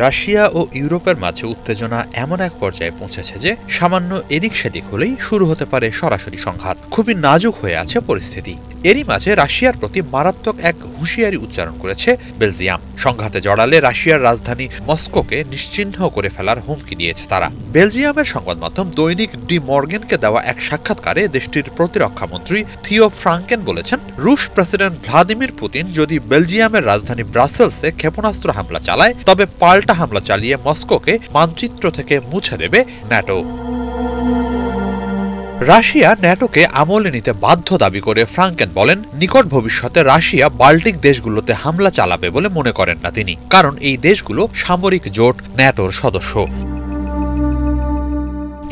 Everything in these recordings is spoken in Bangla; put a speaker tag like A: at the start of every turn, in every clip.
A: রাশিয়া ও ইউরোপের মাঝে উত্তেজনা এমন এক পর্যায়ে পৌঁছেছে যে সামান্য এদিক সেদিক হলেই শুরু হতে পারে সরাসরি সংঘাত। খুবই নাজুক হয়ে আছে পরিস্থিতি। এরই মাঝে রাশিয়ার প্রতি মারাত্মক এক হুঁশিয়ারি উচ্চারণ করেছে বেলজিয়াম। সংঘাতে জড়ালে রাশিয়ার রাজধানী মস্কোকে নিশ্চিহ্ন করে ফেলার হুমকি দিয়েছে তারা। বেলজিয়ামের সংবাদ মাধ্যম দৈনিক ডি মর্গেনকে দেওয়া এক সাক্ষাৎকারে দেশটির প্রতিরক্ষা মন্ত্রী থিও ফ্রাঙ্কেন বলেছেন, রুশ প্রেসিডেন্ট ভ্লাদিমির পুতিন যদি বেলজিয়ামের রাজধানী ব্রাসেলসে ক্ষেপণাস্ত্র হামলা চালায় তবে পাল্টা হামলা চালিয়ে মস্কোকে মানচিত্র থেকে মুছে দেবে ন্যাটো। রাশিয়া ন্যাটোকে আমলে নিতে বাধ্য দাবি করে ফ্রাঙ্কেন বলেন, নিকট ভবিষ্যতে রাশিয়া বাল্টিক দেশগুলোতে হামলা চালাবে বলে মনে করেন না তিনি, কারণ এই দেশগুলো সামরিক জোট ন্যাটোর সদস্য।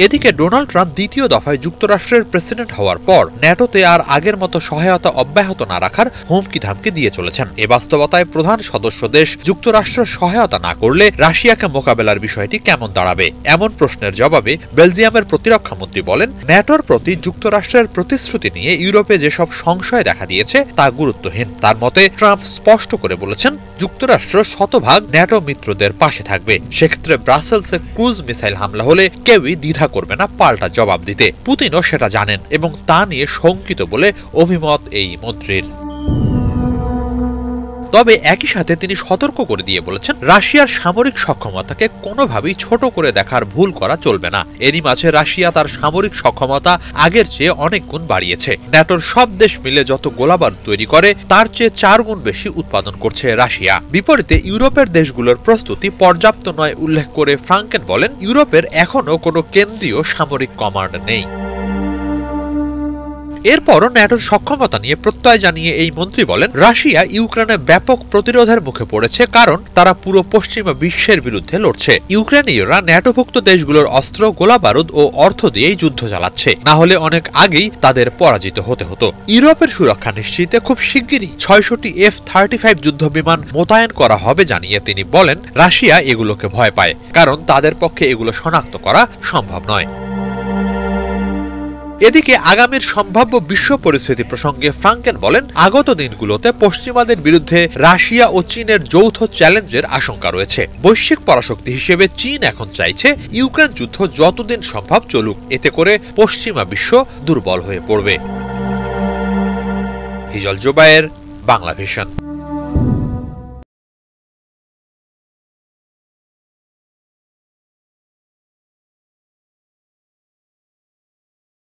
A: এদিকে ডোনাল্ড ট্রাম্প দ্বিতীয় দফায় যুক্তরাষ্ট্রের প্রেসিডেন্ট হওয়ার পর ন্যাটোতে আর আগের মতো সহায়তা অব্যাহত না রাখার হুমকি ধামকি দিয়ে চলেছেন। এ বাস্তবতায় প্রধান সদস্য দেশ যুক্তরাষ্ট্রের সহায়তা না করলে রাশিয়াকে মোকাবেলার বিষয়টি কেমন দাঁড়াবে, এমন প্রশ্নের জবাবে বেলজিয়ামের প্রতিরক্ষা মন্ত্রী বলেন, ন্যাটোর প্রতি যুক্তরাষ্ট্রের প্রতিশ্রুতি নিয়ে ইউরোপে যেসব সংশয় দেখা দিয়েছে তা গুরুত্বহীন। তার মতে ট্রাম্প স্পষ্ট করে বলেছেন, যুক্তরাষ্ট্র শতভাগ ন্যাটো মিত্রদের পাশে থাকবে। সেক্ষেত্রে ব্রাসেলসে ক্রুজ মিসাইল হামলা হলে কেউই দ্বিধা করবে না পাল্টা জবাব দিতে। পুতিনও সেটা জানেন এবং তা নিয়ে শঙ্কিত বলে অভিমত এই মন্ত্রীর। তবে একই সাথে তিনি সতর্ক করে দিয়ে বলেছেন, রাশিয়ার সামরিক সক্ষমতাকে কোনোভাবেই ছোট করে দেখার ভুল করা চলবে না। এরই মাঝে রাশিয়া তার সামরিক সক্ষমতা আগের চেয়ে অনেক গুণ বাড়িয়েছে। ন্যাটোর সব দেশ মিলে যত গোলাবারুদ তৈরি করে তার চেয়ে 4 গুণ বেশি উৎপাদন করছে রাশিয়া। বিপরীতে ইউরোপের দেশগুলোর প্রস্তুতি পর্যাপ্ত নয় উল্লেখ করে ফ্রাঙ্কেন বলেন, ইউরোপের এখনও কোনো কেন্দ্রীয় সামরিক কমান্ড নেই। এরপরও ন্যাটোর সক্ষমতা নিয়ে প্রত্যয় জানিয়ে এই মন্ত্রী বলেন, রাশিয়া ইউক্রেনে ব্যাপক প্রতিরোধের মুখে পড়েছে, কারণ তারা পুরো পশ্চিমা বিশ্বের বিরুদ্ধে লড়ছে। ইউক্রেনীয়রা ন্যাটোভুক্ত দেশগুলোর অস্ত্র, গোলাবারুদ ও অর্থ দিয়েই যুদ্ধ চালাচ্ছে, না হলে অনেক আগেই তাদের পরাজিত হতে হতো। ইউরোপের সুরক্ষা নিশ্চিতে খুব শিগগিরই 600টি F-35 যুদ্ধ বিমান মোতায়েন করা হবে জানিয়ে তিনি বলেন, রাশিয়া এগুলোকে ভয় পায়, কারণ তাদের পক্ষে এগুলো শনাক্ত করা সম্ভব নয়। এদিকে আগামীর সম্ভাব্য বিশ্ব পরিস্থিতি প্রসঙ্গে ফ্রাঙ্কেন বলেন, আগত দিনগুলোতে পশ্চিমাদের বিরুদ্ধে রাশিয়া ও চীনের যৌথ চ্যালেঞ্জের আশঙ্কা রয়েছে। বৈশ্বিক পরাশক্তি হিসেবে চীন এখন চাইছে ইউক্রেন যুদ্ধ যতদিন সম্ভব চলুক, এতে করে পশ্চিমা বিশ্ব দুর্বল হয়ে পড়বে। হিজল জোবায়ের, বাংলা ভিশন।